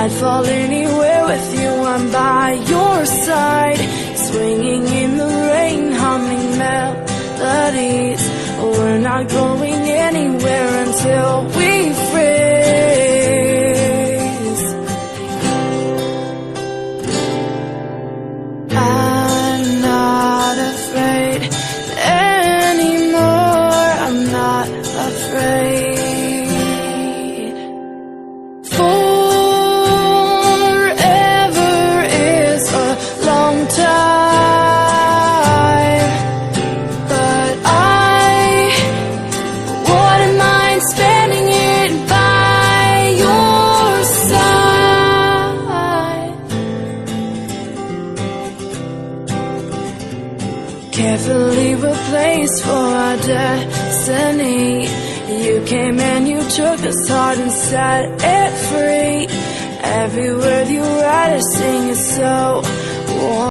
I'd fall anywhere with you, I'm by your side, swinging in the rain, humming melodies. We're not going anywhere until we freeze. I'm not afraid anymore, I'm not afraid. Carefully replaced for our destiny. You came and you took this heart and set it free. Every word you write or sing is so warm.